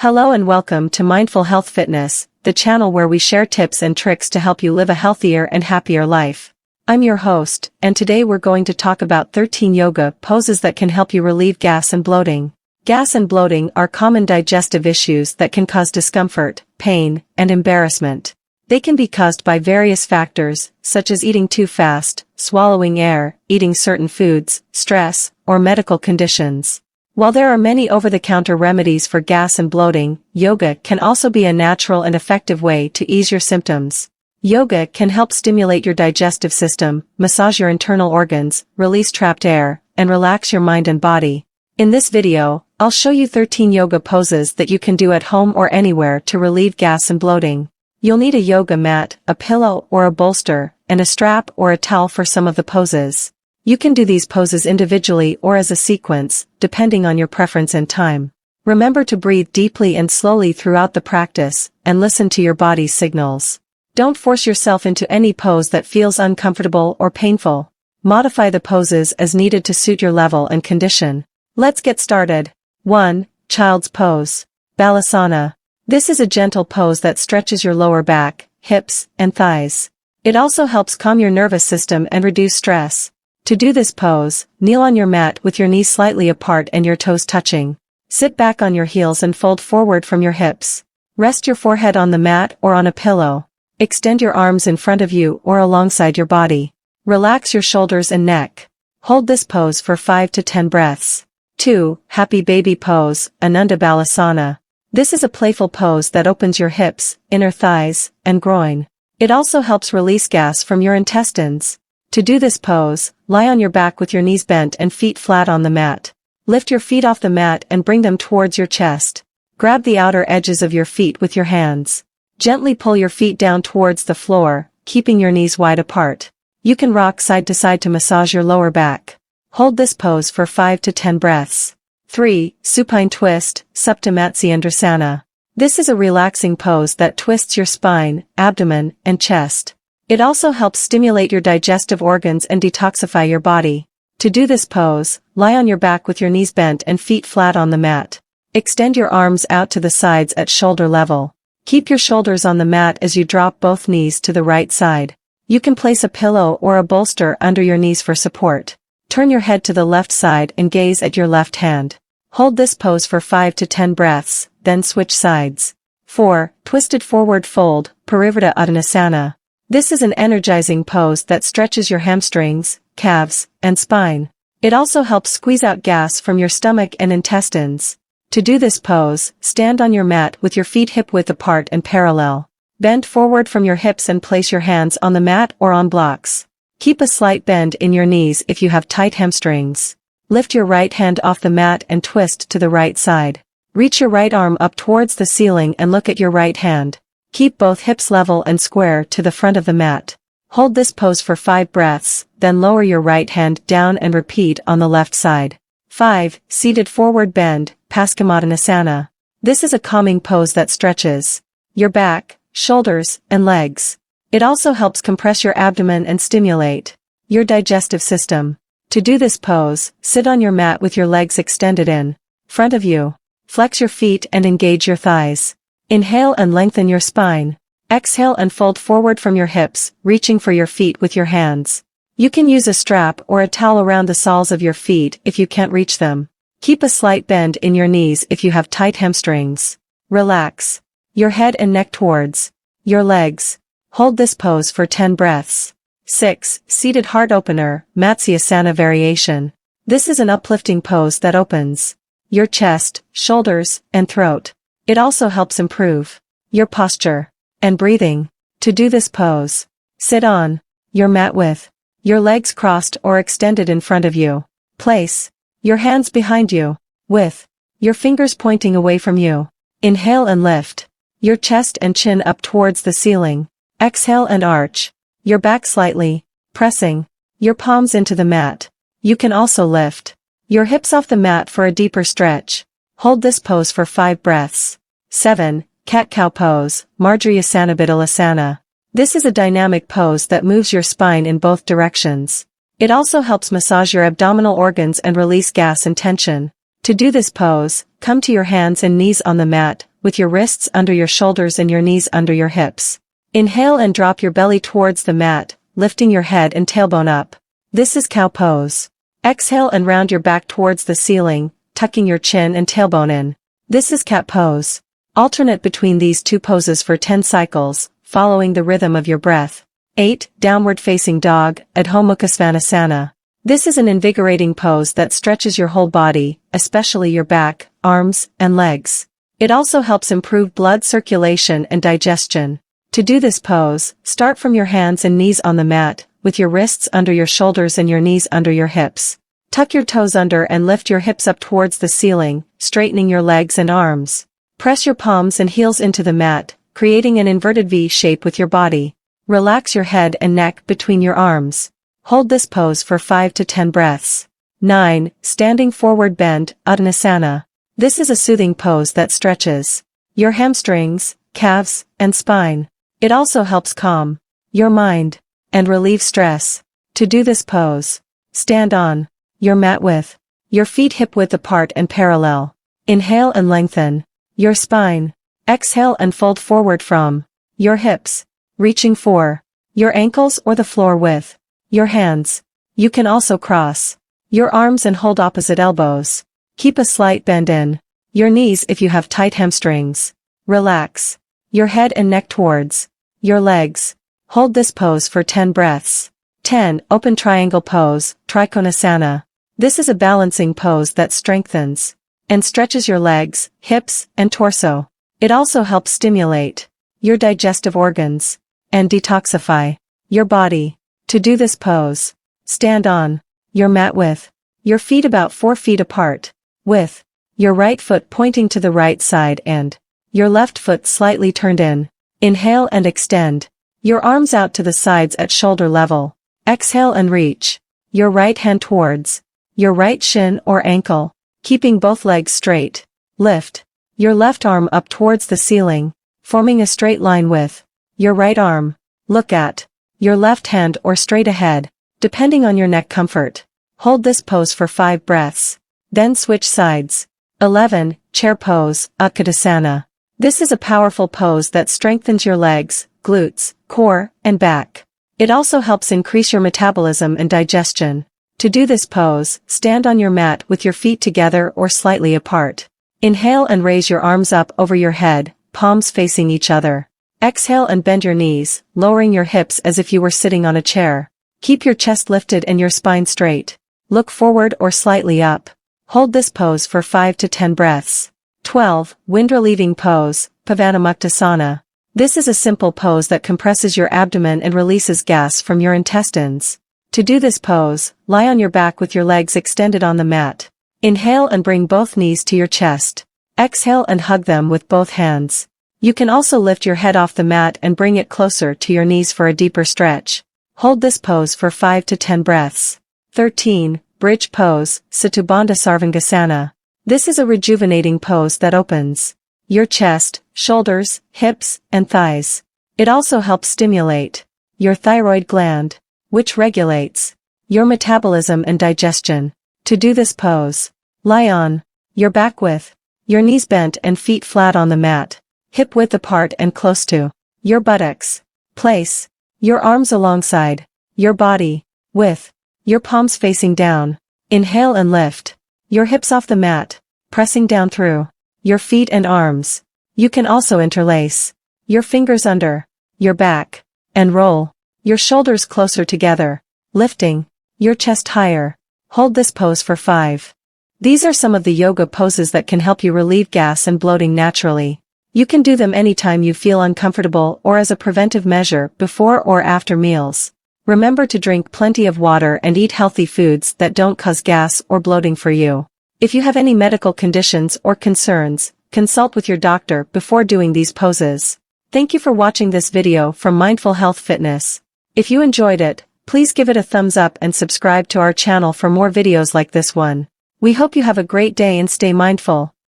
Hello and welcome to Mindful Health Fitness, the channel where we share tips and tricks to help you live a healthier and happier life. I'm your host, and today we're going to talk about 13 yoga poses that can help you relieve gas and bloating. Gas and bloating are common digestive issues that can cause discomfort, pain, and embarrassment. They can be caused by various factors, such as eating too fast, swallowing air, eating certain foods, stress, or medical conditions. While there are many over-the-counter remedies for gas and bloating, yoga can also be a natural and effective way to ease your symptoms. Yoga can help stimulate your digestive system, massage your internal organs, release trapped air, and relax your mind and body. In this video, I'll show you 13 yoga poses that you can do at home or anywhere to relieve gas and bloating. You'll need a yoga mat, a pillow or a bolster, and a strap or a towel for some of the poses. You can do these poses individually or as a sequence, depending on your preference and time. Remember to breathe deeply and slowly throughout the practice, and listen to your body's signals. Don't force yourself into any pose that feels uncomfortable or painful. Modify the poses as needed to suit your level and condition. Let's get started. 1. Child's Pose. Balasana. This is a gentle pose that stretches your lower back, hips, and thighs. It also helps calm your nervous system and reduce stress. To do this pose, kneel on your mat with your knees slightly apart and your toes touching. Sit back on your heels and fold forward from your hips. Rest your forehead on the mat or on a pillow. Extend your arms in front of you or alongside your body. Relax your shoulders and neck. Hold this pose for 5 to 10 breaths. 2. Happy Baby Pose, Ananda Balasana. This is a playful pose that opens your hips, inner thighs, and groin. It also helps release gas from your intestines. To do this pose, lie on your back with your knees bent and feet flat on the mat. Lift your feet off the mat and bring them towards your chest. Grab the outer edges of your feet with your hands. Gently pull your feet down towards the floor, keeping your knees wide apart. You can rock side to side to massage your lower back. Hold this pose for 5 to 10 breaths. 3. Supine Twist, Supta Matsyendrasana. This is a relaxing pose that twists your spine, abdomen, and chest. It also helps stimulate your digestive organs and detoxify your body. To do this pose, lie on your back with your knees bent and feet flat on the mat. Extend your arms out to the sides at shoulder level. Keep your shoulders on the mat as you drop both knees to the right side. You can place a pillow or a bolster under your knees for support. Turn your head to the left side and gaze at your left hand. Hold this pose for 5 to 10 breaths, then switch sides. 4. Twisted Forward Fold, Parivrtta Uttanasana. This is an energizing pose that stretches your hamstrings, calves, and spine. It also helps squeeze out gas from your stomach and intestines. To do this pose, stand on your mat with your feet hip-width apart and parallel. Bend forward from your hips and place your hands on the mat or on blocks. Keep a slight bend in your knees if you have tight hamstrings. Lift your right hand off the mat and twist to the right side. Reach your right arm up towards the ceiling and look at your right hand. Keep both hips level and square to the front of the mat. Hold this pose for 5 breaths, then lower your right hand down and repeat on the left side. 5. Seated Forward Bend, Paschimottanasana. This is a calming pose that stretches your back, shoulders, and legs. It also helps compress your abdomen and stimulate your digestive system. To do this pose, sit on your mat with your legs extended in front of you. Flex your feet and engage your thighs. Inhale and lengthen your spine. Exhale and fold forward from your hips, reaching for your feet with your hands. You can use a strap or a towel around the soles of your feet if you can't reach them. Keep a slight bend in your knees if you have tight hamstrings. Relax your head and neck towards your legs. Hold this pose for 10 breaths. 6. Seated Heart Opener, Matsyasana Variation. This is an uplifting pose that opens your chest, shoulders, and throat. It also helps improve your posture and breathing. To do this pose, sit on your mat with your legs crossed or extended in front of you. Place your hands behind you, with your fingers pointing away from you. Inhale and lift your chest and chin up towards the ceiling. Exhale and arch your back slightly, pressing your palms into the mat. You can also lift your hips off the mat for a deeper stretch. Hold this pose for 5 breaths. 7. Cat-Cow Pose, Marjaryasana. This is a dynamic pose that moves your spine in both directions. It also helps massage your abdominal organs and release gas and tension. To do this pose, come to your hands and knees on the mat, with your wrists under your shoulders and your knees under your hips. Inhale and drop your belly towards the mat, lifting your head and tailbone up. This is cow pose. Exhale and round your back towards the ceiling, tucking your chin and tailbone in. This is cat pose. Alternate between these two poses for 10 cycles, following the rhythm of your breath. 8. Downward facing dog, Adho Mukha Svanasana. This is an invigorating pose that stretches your whole body, especially your back, arms, and legs. It also helps improve blood circulation and digestion. To do this pose, start from your hands and knees on the mat, with your wrists under your shoulders and your knees under your hips. Tuck your toes under and lift your hips up towards the ceiling, straightening your legs and arms. Press your palms and heels into the mat, creating an inverted V shape with your body. Relax your head and neck between your arms. Hold this pose for 5 to 10 breaths. 9. Standing forward bend, Uttanasana. This is a soothing pose that stretches your hamstrings, calves, and spine. It also helps calm your mind and relieve stress. To do this pose, stand on your mat with your feet hip-width apart and parallel. Inhale and lengthen your spine. Exhale and fold forward from your hips, reaching for your ankles or the floor with your hands. You can also cross your arms and hold opposite elbows. Keep a slight bend in your knees if you have tight hamstrings. Relax your head and neck towards your legs. Hold this pose for 10 breaths. 10. Open triangle pose, Trikonasana. This is a balancing pose that strengthens and stretches your legs, hips, and torso. It also helps stimulate your digestive organs and detoxify your body. To do this pose, stand on your mat with your feet about 4 feet apart, with your right foot pointing to the right side and your left foot slightly turned in. Inhale and extend your arms out to the sides at shoulder level. Exhale and reach your right hand towards your right shin or ankle, keeping both legs straight. Lift your left arm up towards the ceiling, forming a straight line with your right arm. Look at your left hand or straight ahead, depending on your neck comfort. Hold this pose for 5 breaths. Then switch sides. 11. Chair pose, Utkatasana. This is a powerful pose that strengthens your legs, glutes, core, and back. It also helps increase your metabolism and digestion. To do this pose, stand on your mat with your feet together or slightly apart. Inhale and raise your arms up over your head, palms facing each other. Exhale and bend your knees, lowering your hips as if you were sitting on a chair. Keep your chest lifted and your spine straight. Look forward or slightly up. Hold this pose for 5 to 10 breaths. 12. Wind relieving pose, Pavanamuktasana. This is a simple pose that compresses your abdomen and releases gas from your intestines. To do this pose, lie on your back with your legs extended on the mat. Inhale and bring both knees to your chest. Exhale and hug them with both hands. You can also lift your head off the mat and bring it closer to your knees for a deeper stretch. Hold this pose for 5 to 10 breaths. 13. Bridge pose, Satubandha Sarvangasana. This is a rejuvenating pose that opens your chest, shoulders, hips, and thighs. It also helps stimulate your thyroid gland, which regulates your metabolism and digestion. To do this pose, lie on your back with your knees bent and feet flat on the mat, hip width apart and close to your buttocks. Place your arms alongside your body, with your palms facing down. Inhale and lift your hips off the mat, pressing down through your feet and arms. You can also interlace your fingers under your back and roll your shoulders closer together, lifting your chest higher. Hold this pose for 5. These are some of the yoga poses that can help you relieve gas and bloating naturally. You can do them anytime you feel uncomfortable or as a preventive measure before or after meals. Remember to drink plenty of water and eat healthy foods that don't cause gas or bloating for you. If you have any medical conditions or concerns, consult with your doctor before doing these poses. Thank you for watching this video from Mindful Health Fitness. If you enjoyed it, please give it a thumbs up and subscribe to our channel for more videos like this one. We hope you have a great day and stay mindful.